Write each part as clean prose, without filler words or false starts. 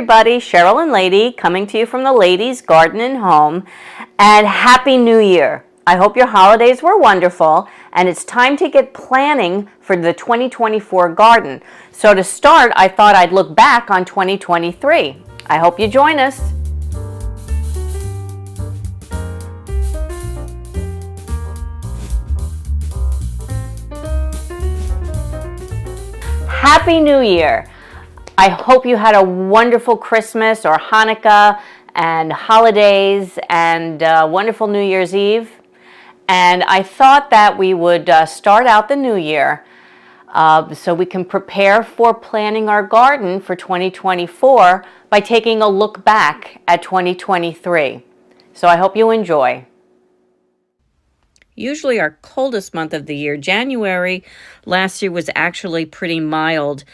Everybody, Cheryl and Lady coming to you from the Ladies Garden and Home, and Happy New Year. I hope your holidays were wonderful, and it's time to get planning for the 2024 garden. So to start, I thought I'd look back on 2023. I hope you join us. Happy New Year. I hope you had a wonderful Christmas or Hanukkah and holidays and wonderful New Year's Eve. And I thought that we would start out the new year so we can prepare for planning our garden for 2024 by taking a look back at 2023. So I hope you enjoy. Usually our coldest month of the year, January, last year was actually pretty mild.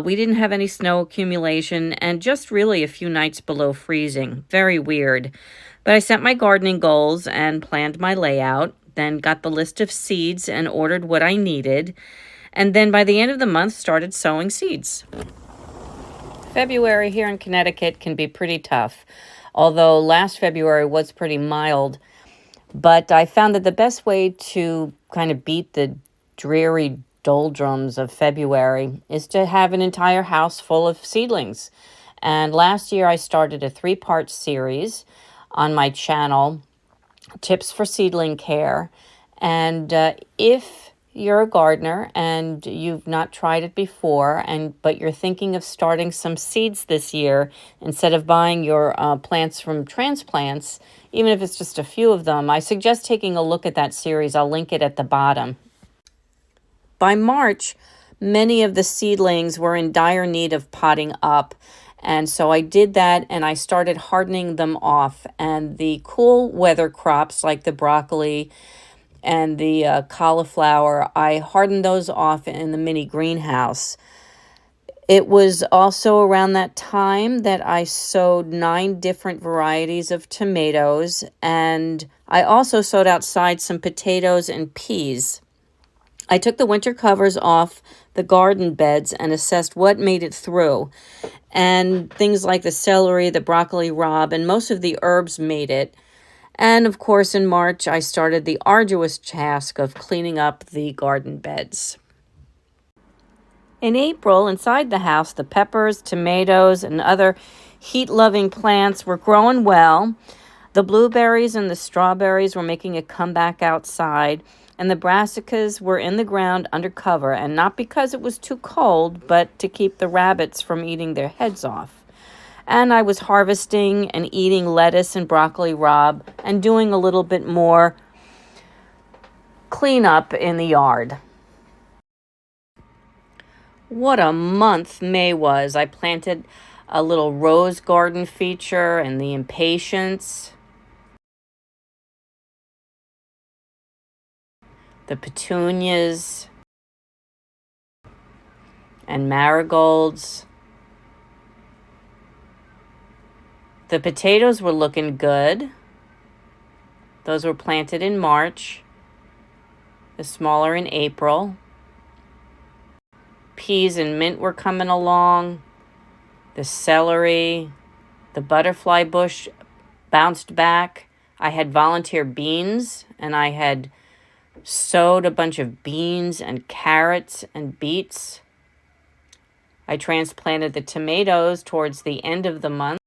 We didn't have any snow accumulation and just really a few nights below freezing. Very weird. But I set my gardening goals and planned my layout, then got the list of seeds and ordered what I needed, and then by the end of the month started sowing seeds. February here in Connecticut can be pretty tough, although last February was pretty mild. But I found that the best way to kind of beat the dreary doldrums of February is to have an entire house full of seedlings. And last year I started a 3-part series on my channel, Tips for Seedling Care. And if you're a gardener and you've not tried it before, but you're thinking of starting some seeds this year, instead of buying your plants from transplants, even if it's just a few of them, I suggest taking a look at that series. I'll link it at the bottom. By March, many of the seedlings were in dire need of potting up. And so I did that and I started hardening them off. And the cool weather crops like the broccoli and the cauliflower, I hardened those off in the mini greenhouse. It was also around that time that I sowed 9 different varieties of tomatoes, and I also sowed outside some potatoes and peas. I took the winter covers off the garden beds and assessed what made it through. And things like the celery, the broccoli rabe, and most of the herbs made it. And of course, in March, I started the arduous task of cleaning up the garden beds. In April, inside the house, the peppers, tomatoes, and other heat-loving plants were growing well. The blueberries and the strawberries were making a comeback outside, and the brassicas were in the ground under cover, and not because it was too cold, but to keep the rabbits from eating their heads off. And I was harvesting and eating lettuce and broccoli rabe and doing a little bit more cleanup in the yard. What a month May was. I planted a little rose garden feature and the impatiens, the petunias, and marigolds. The potatoes were looking good. Those were planted in March, the smaller in April. Peas and mint were coming along. The celery, the butterfly bush bounced back. I had volunteer beans, and I had sowed a bunch of beans and carrots and beets. I transplanted the tomatoes towards the end of the month.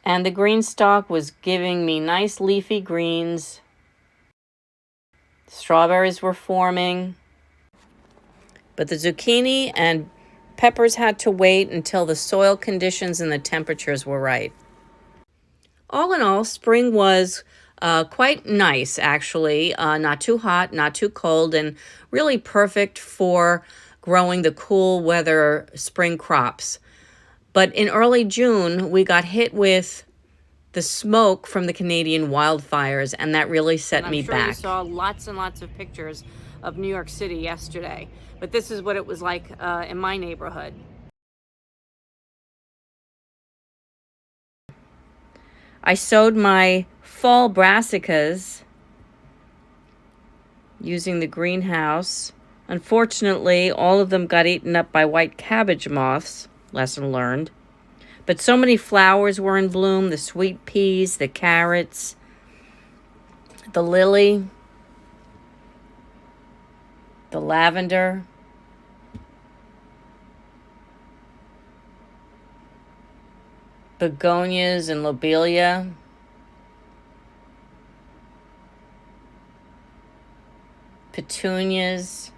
And the green stalk was giving me nice leafy greens. Strawberries were forming. But the zucchini and peppers had to wait until the soil conditions and the temperatures were right. All in all, spring was quite nice, actually. Not too hot, not too cold, and really perfect for growing the cool weather spring crops. But in early June, we got hit with the smoke from the Canadian wildfires, and that really set me back. I'm sure you saw lots and lots of pictures of New York City yesterday, but this is what it was like in my neighborhood. I sowed my fall brassicas using the greenhouse. Unfortunately, all of them got eaten up by white cabbage moths. Lesson learned. But so many flowers were in bloom, the sweet peas, the carrots, the lily, the lavender, begonias and lobelia, petunias.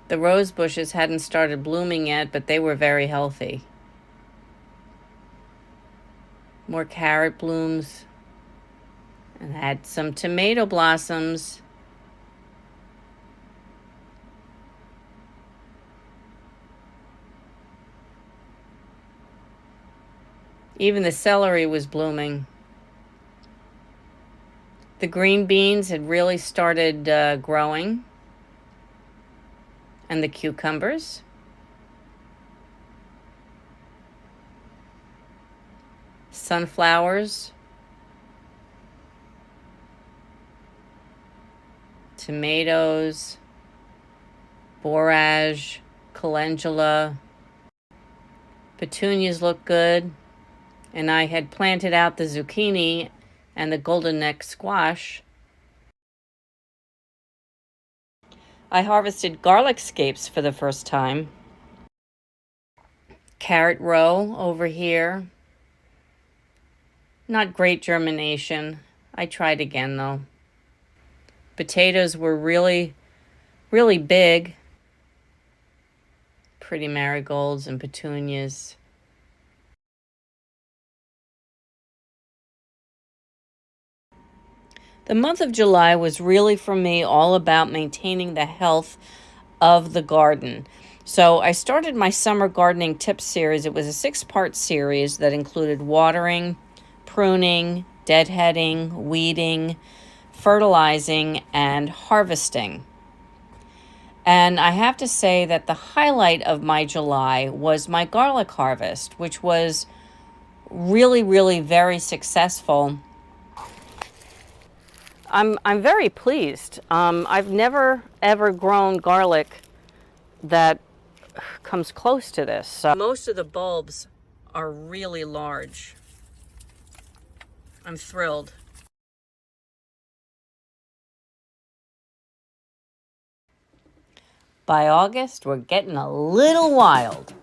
The rose bushes hadn't started blooming yet, but they were very healthy. More carrot blooms, and had some tomato blossoms. Even the celery was blooming. The green beans had really started growing, and the cucumbers. Sunflowers, tomatoes, borage, calendula. Petunias look good, and I had planted out the zucchini and the golden neck squash. I harvested garlic scapes for the first time. Carrot row over here. Not great germination. I tried again though. Potatoes were really, really big. Pretty marigolds and petunias. The month of July was really for me all about maintaining the health of the garden. So I started my summer gardening tips series. It was a 6-part series that included watering, pruning, deadheading, weeding, fertilizing, and harvesting. And I have to say that the highlight of my July was my garlic harvest, which was really, really very successful. I'm very pleased. I've never ever grown garlic that comes close to this. So most of the bulbs are really large. I'm thrilled. By August, we're getting a little wild.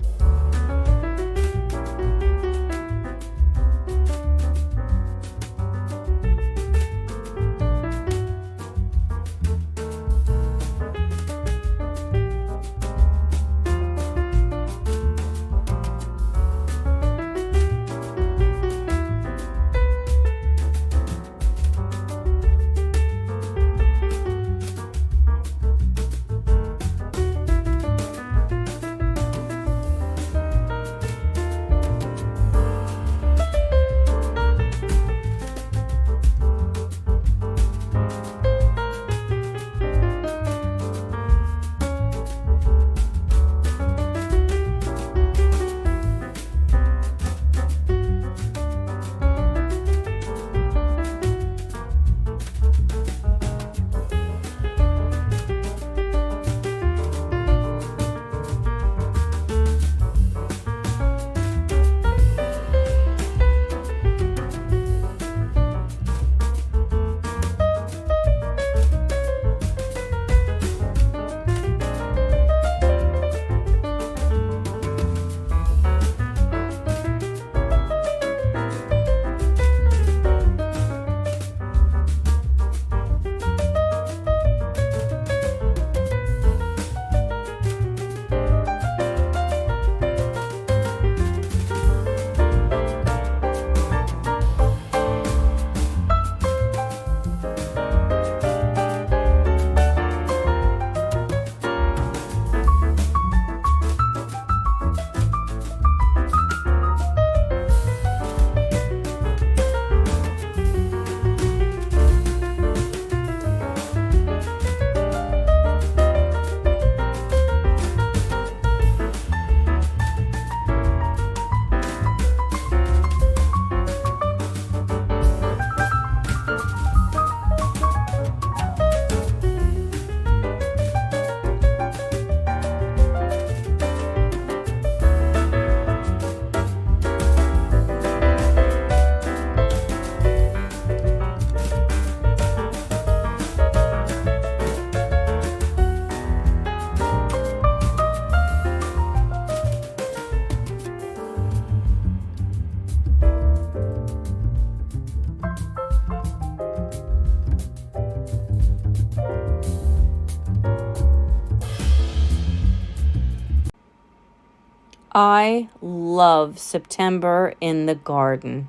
I love September in the garden.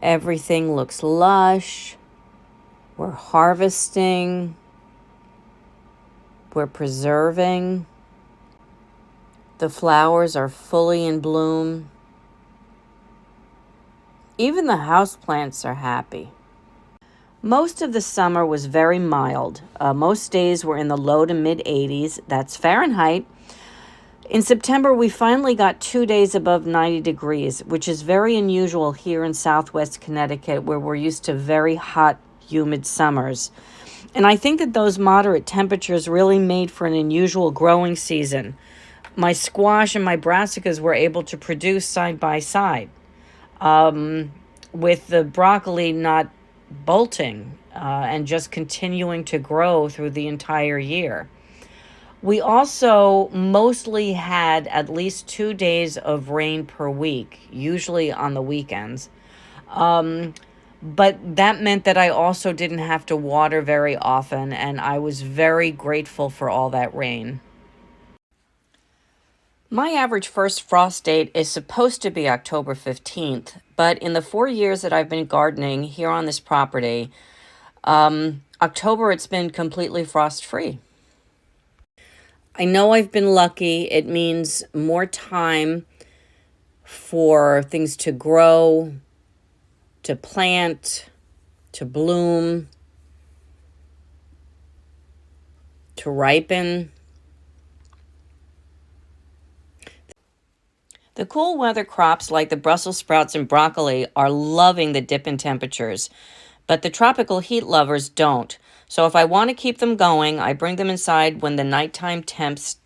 Everything looks lush. We're harvesting. We're preserving. The flowers are fully in bloom. Even the houseplants are happy. Most of the summer was very mild. Most days were in the low to mid 80s. That's Fahrenheit. In September, we finally got 2 days above 90 degrees, which is very unusual here in Southwest Connecticut, where we're used to very hot, humid summers. And I think that those moderate temperatures really made for an unusual growing season. My squash and my brassicas were able to produce side by side, with the broccoli not bolting and just continuing to grow through the entire year. We also mostly had at least 2 days of rain per week, usually on the weekends. But that meant that I also didn't have to water very often, and I was very grateful for all that rain. My average first frost date is supposed to be October 15th, but in the 4 years that I've been gardening here on this property, October it's been completely frost free. I know I've been lucky. It means more time for things to grow, to plant, to bloom, to ripen. The cool weather crops like the Brussels sprouts and broccoli are loving the dip in temperatures, but the tropical heat lovers don't. So if I want to keep them going, I bring them inside when the nighttime temps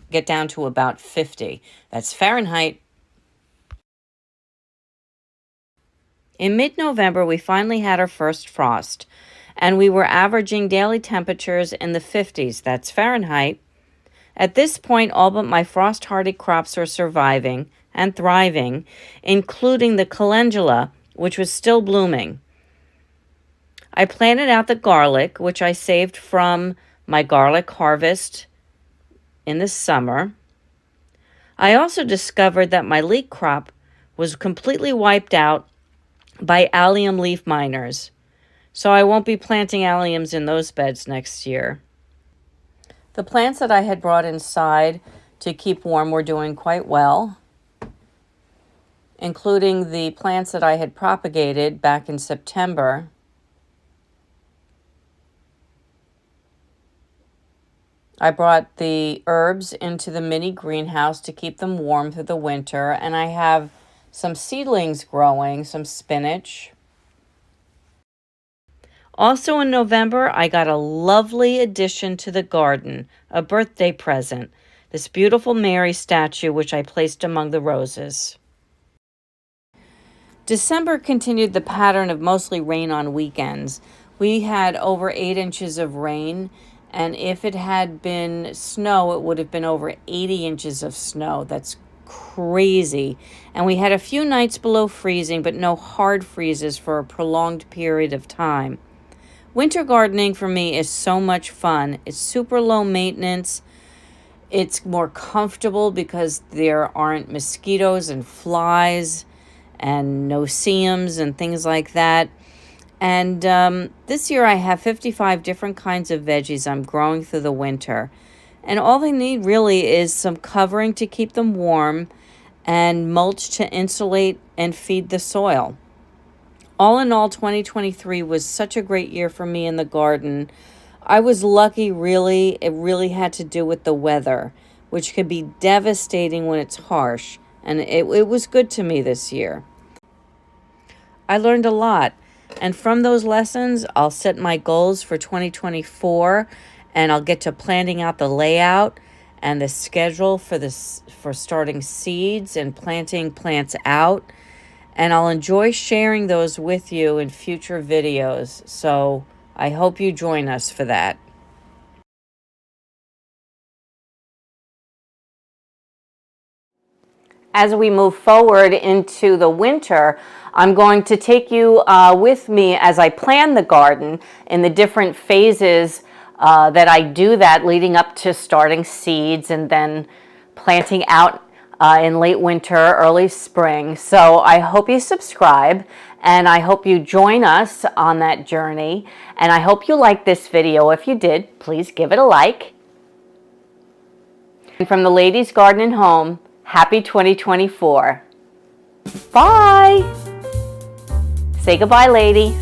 get down to about 50. That's Fahrenheit. In mid-November, we finally had our first frost, and we were averaging daily temperatures in the 50s. That's Fahrenheit. At this point, all but my frost-hardy crops are surviving and thriving, including the calendula, which was still blooming. I planted out the garlic, which I saved from my garlic harvest in the summer. I also discovered that my leek crop was completely wiped out by allium leaf miners, so I won't be planting alliums in those beds next year. The plants that I had brought inside to keep warm were doing quite well, including the plants that I had propagated back in September. I brought the herbs into the mini greenhouse to keep them warm through the winter, and I have some seedlings growing, some spinach. Also in November, I got a lovely addition to the garden, a birthday present, this beautiful Mary statue which I placed among the roses. December continued the pattern of mostly rain on weekends. We had over 8 inches of rain, and if it had been snow, it would have been over 80 inches of snow. That's crazy. And we had a few nights below freezing, but no hard freezes for a prolonged period of time. Winter gardening for me is so much fun. It's super low maintenance. It's more comfortable because there aren't mosquitoes and flies and no-see-ums and things like that. And this year I have 55 different kinds of veggies I'm growing through the winter. And all they need really is some covering to keep them warm and mulch to insulate and feed the soil. All in all, 2023 was such a great year for me in the garden. I was lucky, really. It really had to do with the weather, which could be devastating when it's harsh. And it was good to me this year. I learned a lot. And from those lessons, I'll set my goals for 2024, and I'll get to planning out the layout and the schedule for starting seeds and planting plants out. And I'll enjoy sharing those with you in future videos. So I hope you join us for that. As we move forward into the winter, I'm going to take you with me as I plan the garden in the different phases that I do that leading up to starting seeds and then planting out in late winter, early spring. So I hope you subscribe, and I hope you join us on that journey. And I hope you like this video. If you did, please give it a like. And from the Ladies Garden and Home, happy 2024. Bye. Say goodbye, lady.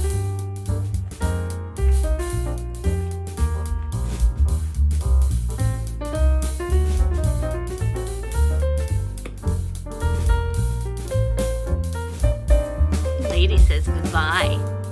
Lady says goodbye.